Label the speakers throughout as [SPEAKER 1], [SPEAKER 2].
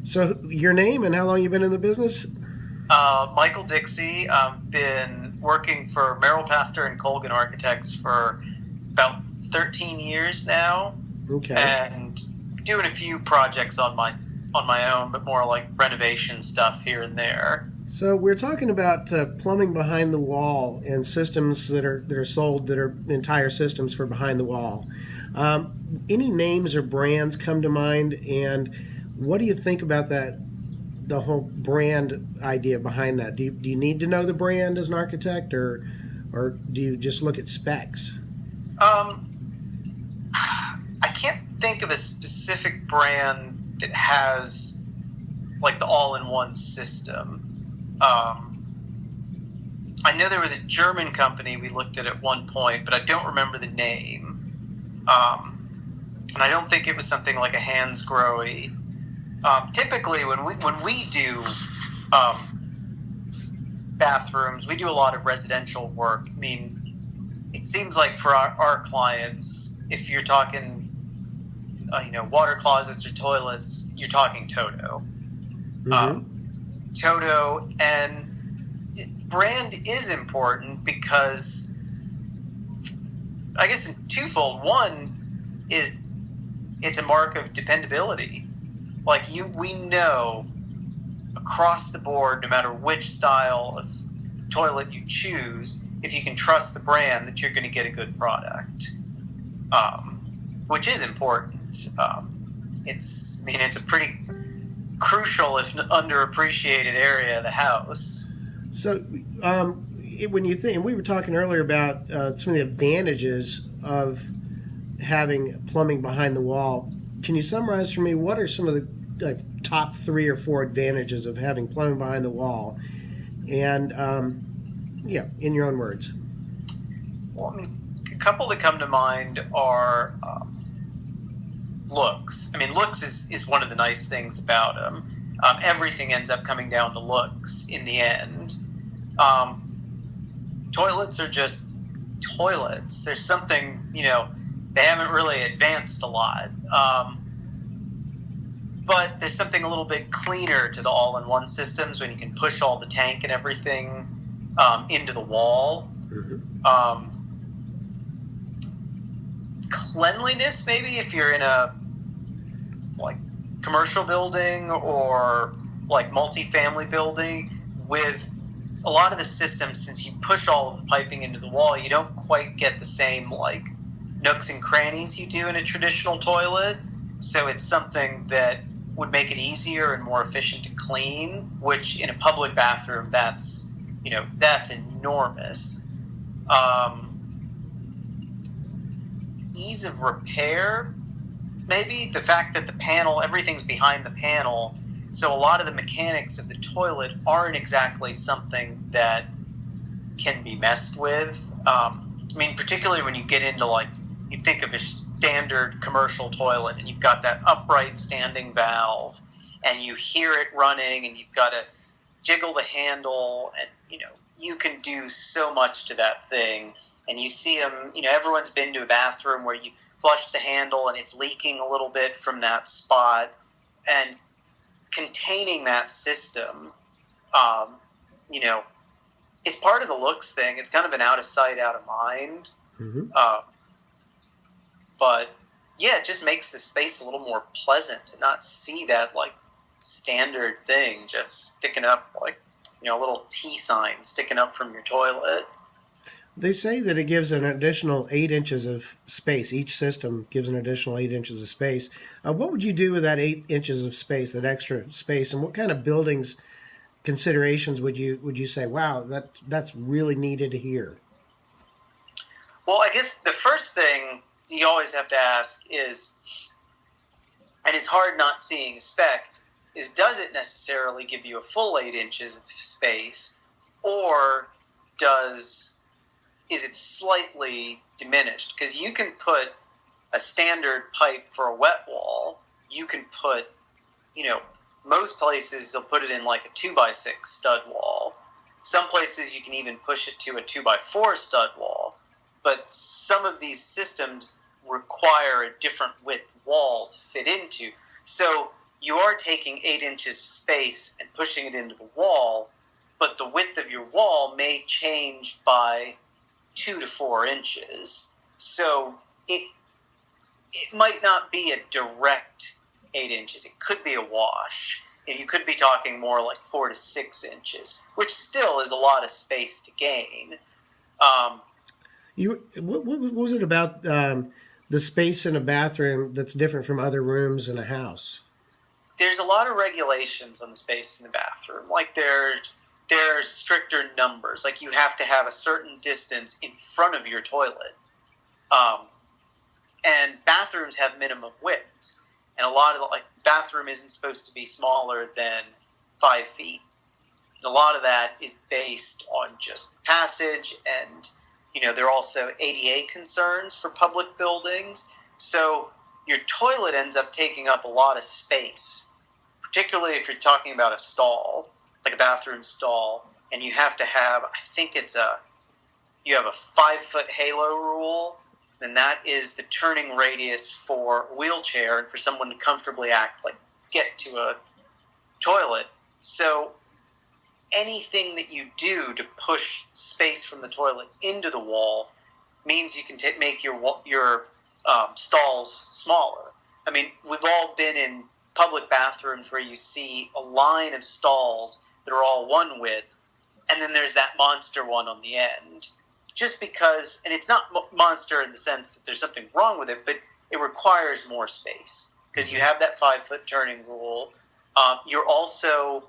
[SPEAKER 1] So your name and how long you been in the business?
[SPEAKER 2] Michael Dixie. I've been working for Merrill Pastor and Colgan Architects for about 13 years now,
[SPEAKER 1] Okay.
[SPEAKER 2] and doing a few projects on my own, but more like renovation stuff here and there.
[SPEAKER 1] So we're talking about plumbing behind the wall and systems that are sold that are entire systems for behind the wall. Any names or brands come to mind, and what do you think about that? The whole brand idea behind that. Do you need to know the brand as an architect, or do you just look at specs?
[SPEAKER 2] Um, I can't think of a specific brand that has like the all-in-one system. I know there was a German company we looked at one point, but I don't remember the name. And I don't think it was something like a Hansgrohe. Typically, when we do bathrooms, we do a lot of residential work. I mean, it seems like for our clients, if you're talking, water closets or toilets, you're talking Toto.
[SPEAKER 1] Mm-hmm.
[SPEAKER 2] Toto and brand is important because I guess in twofold. One is it's a mark of dependability. Like we know across the board, no matter which style of toilet you choose, if you can trust the brand, that you're going to get a good product, which is important. It's a pretty crucial, if underappreciated, area of the house.
[SPEAKER 1] So, when you think, and we were talking earlier about some of the advantages of having plumbing behind the wall. Can you summarize for me what are some of the top 3 or 4 advantages of having plumbing behind the wall? And in your own words.
[SPEAKER 2] Well, a couple that come to mind are looks. I mean, looks is one of the nice things about them. Everything ends up coming down to looks in the end. Toilets are just toilets. There's something, they haven't really advanced a lot. But there's something a little bit cleaner to the all-in-one systems when you can push all the tank and everything into the wall.
[SPEAKER 1] Mm-hmm.
[SPEAKER 2] Cleanliness, maybe, if you're in a commercial building or multifamily building, with a lot of the systems, since you push all of the piping into the wall, you don't quite get the same nooks and crannies you do in a traditional toilet. So it's something that would make it easier and more efficient to clean, which in a public bathroom, that's enormous. Ease of repair, maybe the fact that everything's behind the panel, so a lot of the mechanics of the toilet aren't exactly something that can be messed with. Particularly when you get into you think of a standard commercial toilet and you've got that upright standing valve and you hear it running and you've got to jiggle the handle and, you can do so much to that thing. And you see them, everyone's been to a bathroom where you flush the handle and it's leaking a little bit from that spot. And containing that system, it's part of the looks thing. It's kind of an out of sight, out of mind.
[SPEAKER 1] Mm-hmm.
[SPEAKER 2] But yeah, it just makes the space a little more pleasant to not see that standard thing just sticking up, a little T sign sticking up from your toilet.
[SPEAKER 1] They say that it gives an additional 8 inches of space. Each system gives an additional 8 inches of space. What would you do with that 8 inches of space, that extra space, and what kind of buildings considerations would you say, wow, that's really needed here?
[SPEAKER 2] Well, I guess the first thing you always have to ask is, and it's hard not seeing a spec, is does it necessarily give you a full 8 inches of space, or is it slightly diminished? Because you can put a standard pipe for a wet wall. You can put, most places they'll put it in a 2x6 stud wall. Some places you can even push it to a 2x4 stud wall. But some of these systems require a different width wall to fit into. So you are taking 8 inches of space and pushing it into the wall, but the width of your wall may change by 2 to 4 inches. So it might not be a direct 8 inches. It could be a wash. And you could be talking more like 4 to 6 inches, which still is a lot of space to gain.
[SPEAKER 1] What was it about the space in a bathroom that's different from other rooms in a house?
[SPEAKER 2] There's a lot of regulations on the space in the bathroom. Like there are stricter numbers. Like you have to have a certain distance in front of your toilet. And bathrooms have minimum widths. And a lot of the bathroom isn't supposed to be smaller than 5 feet. And a lot of that is based on just passage, and there are also ADA concerns for public buildings. So your toilet ends up taking up a lot of space, particularly if you're talking about a stall, like a bathroom stall, and you have to have, I think you have a 5-foot halo rule. And that is the turning radius for a wheelchair and for someone to comfortably get to a toilet. So anything that you do to push space from the toilet into the wall means you can make your stalls smaller. I mean, we've all been in public bathrooms where you see a line of stalls that are all one width, and then there's that monster one on the end. Just because, and it's not monster in the sense that there's something wrong with it, but it requires more space because you have that 5-foot turning rule. You're also,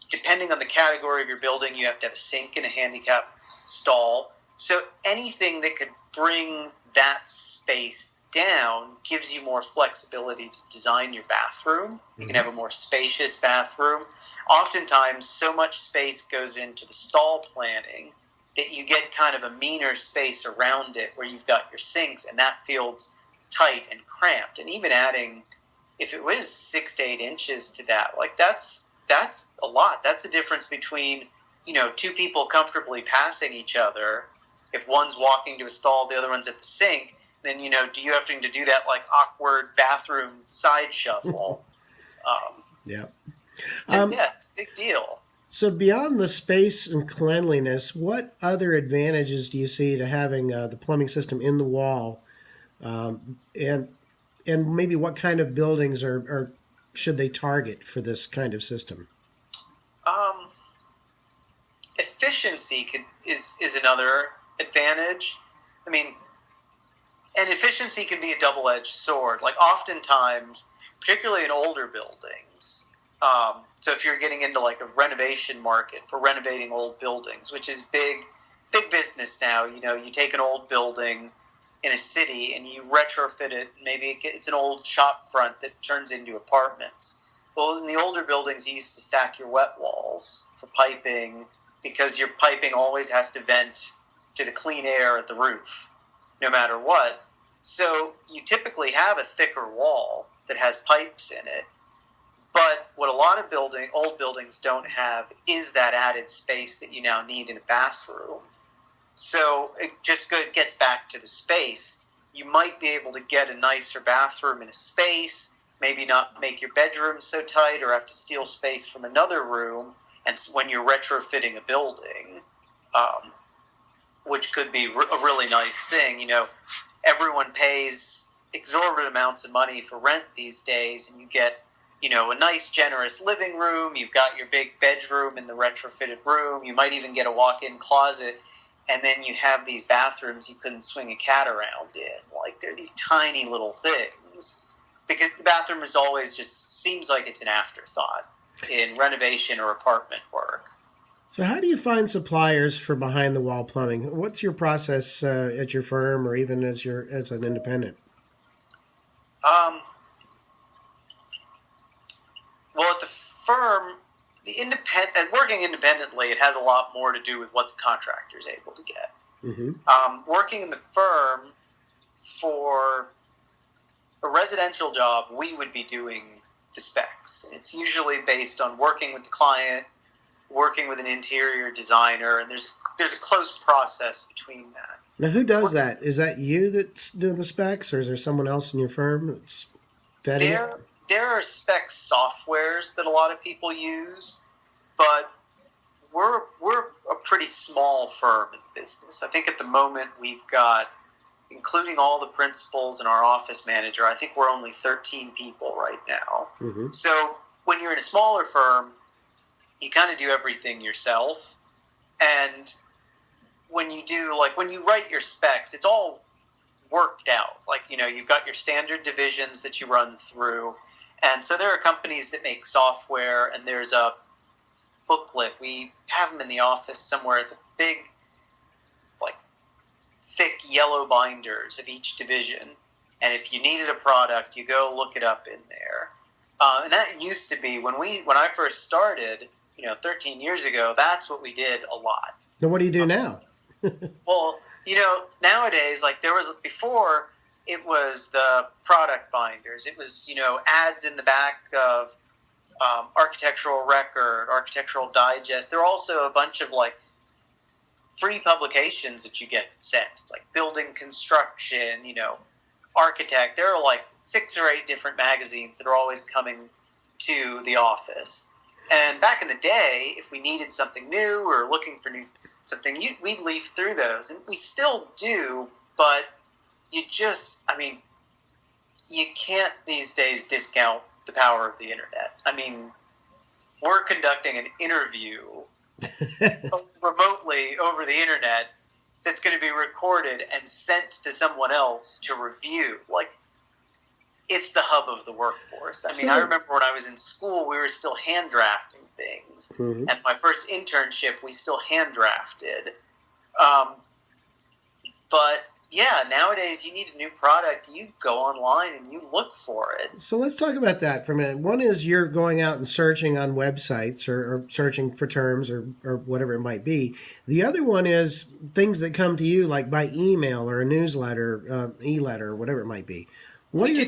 [SPEAKER 2] depending on the category of your building, you have to have a sink and a handicap stall. So anything that could bring that space down gives you more flexibility to design your bathroom. You can have a more spacious bathroom. Oftentimes, so much space goes into the stall planning that you get kind of a meaner space around it where you've got your sinks, and that feels tight and cramped. And even adding, if it was 6 to 8 inches to that, that's a lot. That's a difference between, 2 people comfortably passing each other. If one's walking to a stall, the other one's at the sink, then, do you have to do that awkward bathroom side shuffle?
[SPEAKER 1] Yeah.
[SPEAKER 2] It's a big deal.
[SPEAKER 1] So beyond the space and cleanliness, what other advantages do you see to having the plumbing system in the wall, and maybe what kind of buildings are should they target for this kind of system?
[SPEAKER 2] Efficiency is another advantage. I mean, and efficiency can be a double-edged sword. Oftentimes, particularly in older buildings. So if you're getting into a renovation market for renovating old buildings, which is big business now, you take an old building in a city and you retrofit it. Maybe it's an old shop front that turns into apartments. Well, in the older buildings, you used to stack your wet walls for piping because your piping always has to vent to the clean air at the roof, no matter what. So you typically have a thicker wall that has pipes in it. But what a lot of old buildings don't have is that added space that you now need in a bathroom. So it just gets back to the space. You might be able to get a nicer bathroom in a space, maybe not make your bedroom so tight or have to steal space from another room, and when you're retrofitting a building, which could be a really nice thing. Everyone pays exorbitant amounts of money for rent these days, and you get a nice, generous living room. You've got your big bedroom in the retrofitted room. You might even get a walk-in closet. And then you have these bathrooms you couldn't swing a cat around in. They're these tiny little things. Because the bathroom is always just seems like it's an afterthought in renovation or apartment work.
[SPEAKER 1] So how do you find suppliers for behind-the-wall plumbing? What's your process at your firm or even as an independent?
[SPEAKER 2] Well, at the firm, working independently, it has a lot more to do with what the contractor is able to get. Mm-hmm. Working in the firm, for a residential job, we would be doing the specs. It's usually based on working with the client, working with an interior designer, and there's a close process between that.
[SPEAKER 1] Now, who does that? Is that you that's doing the specs, or is there someone else in your firm that's vetting it?
[SPEAKER 2] there are spec softwares that a lot of people use, but we're a pretty small firm in business. I think at the moment we've got, including all the principals and our office manager, I think we're only 13 people right now.
[SPEAKER 1] Mm-hmm.
[SPEAKER 2] So when you're in a smaller firm, you kind of do everything yourself. And when you write your specs, it's all worked out. You've got your standard divisions that you run through. And so there are companies that make software, and there's a booklet. We have them in the office somewhere. It's a big, thick yellow binders of each division. And if you needed a product, you go look it up in there. And that used to be when I first started, 13 years ago, that's what we did a lot.
[SPEAKER 1] So what do you do now?
[SPEAKER 2] Well, nowadays, before, it was the product binders. It was, ads in the back of Architectural Record, Architectural Digest. There are also a bunch of free publications that you get sent. It's like Building Construction, Architect. There are 6 or 8 different magazines that are always coming to the office. And back in the day, if we needed something new or looking for something, we'd leaf through those. And we still do, but you can't these days discount the power of the internet. We're conducting an interview remotely over the internet that's going to be recorded and sent to someone else to review. It's the hub of the workforce. I remember when I was in school, we were still hand drafting things.
[SPEAKER 1] Mm-hmm.
[SPEAKER 2] And my first internship, we still hand drafted. But yeah, nowadays you need a new product, you go online and you look for it.
[SPEAKER 1] So let's talk about that for a minute. One is you're going out and searching on websites or searching for terms or whatever it might be. The other one is things that come to you like by email or a newsletter, e-letter, or whatever it might be.
[SPEAKER 2] We do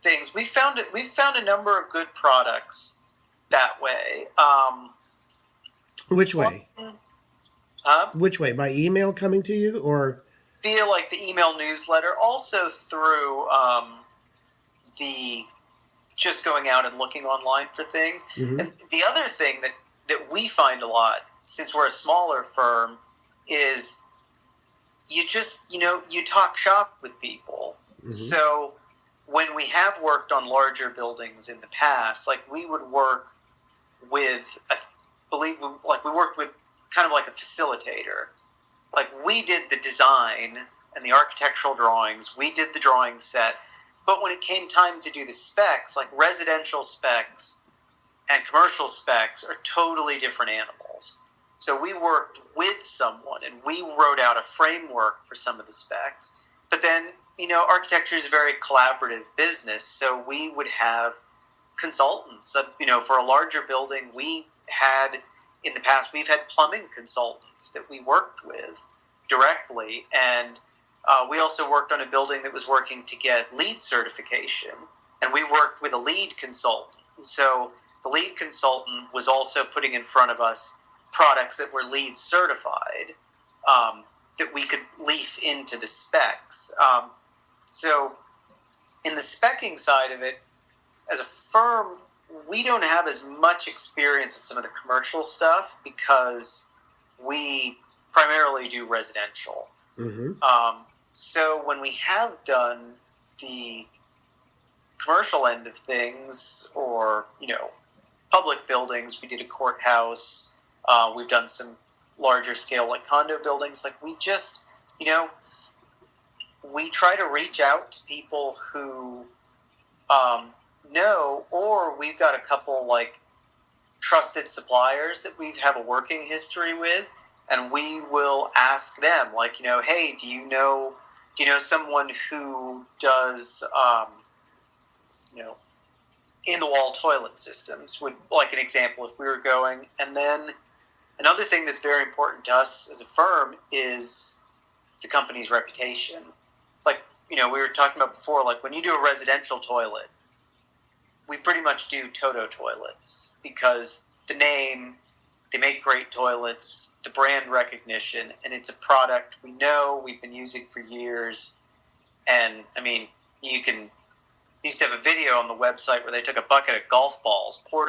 [SPEAKER 2] things. We found a number of good products that way.
[SPEAKER 1] Which way? Which way? By email coming to you or
[SPEAKER 2] via the email newsletter, also through the just going out and looking online for things.
[SPEAKER 1] Mm-hmm.
[SPEAKER 2] And the other thing that we find a lot, since we're a smaller firm, is you just, you talk shop with people. Mm-hmm. So when we have worked on larger buildings in the past, we would work with, we worked with kind of like a facilitator. We did the design and the architectural drawings. We did the drawing set. But when it came time to do the specs, residential specs and commercial specs are totally different animals. So we worked with someone and we wrote out a framework for some of the specs. But then, architecture is a very collaborative business. So we would have consultants. For a larger building, in the past, we've had plumbing consultants that we worked with directly, and we also worked on a building that was working to get LEED certification, and we worked with a LEED consultant. So the LEED consultant was also putting in front of us products that were LEED certified that we could leaf into the specs. So in the speccing side of it, as a firm, we don't have as much experience in some of the commercial stuff because we primarily do residential.
[SPEAKER 1] Mm-hmm.
[SPEAKER 2] So when we have done the commercial end of things or, public buildings, we did a courthouse, we've done some larger scale condo buildings, we just, we try to reach out to people who know, or we've got a couple trusted suppliers that we have a working history with, and we will ask them hey, do you know someone who does in the wall toilet systems, would an example if we were going. And then another thing that's very important to us as a firm is the company's reputation. We were talking about before, when you do a residential toilet, we pretty much do Toto toilets because the name, they make great toilets, the brand recognition, and it's a product we know, we've been using for years. And you can used to have a video on the website where they took a bucket of golf balls, poured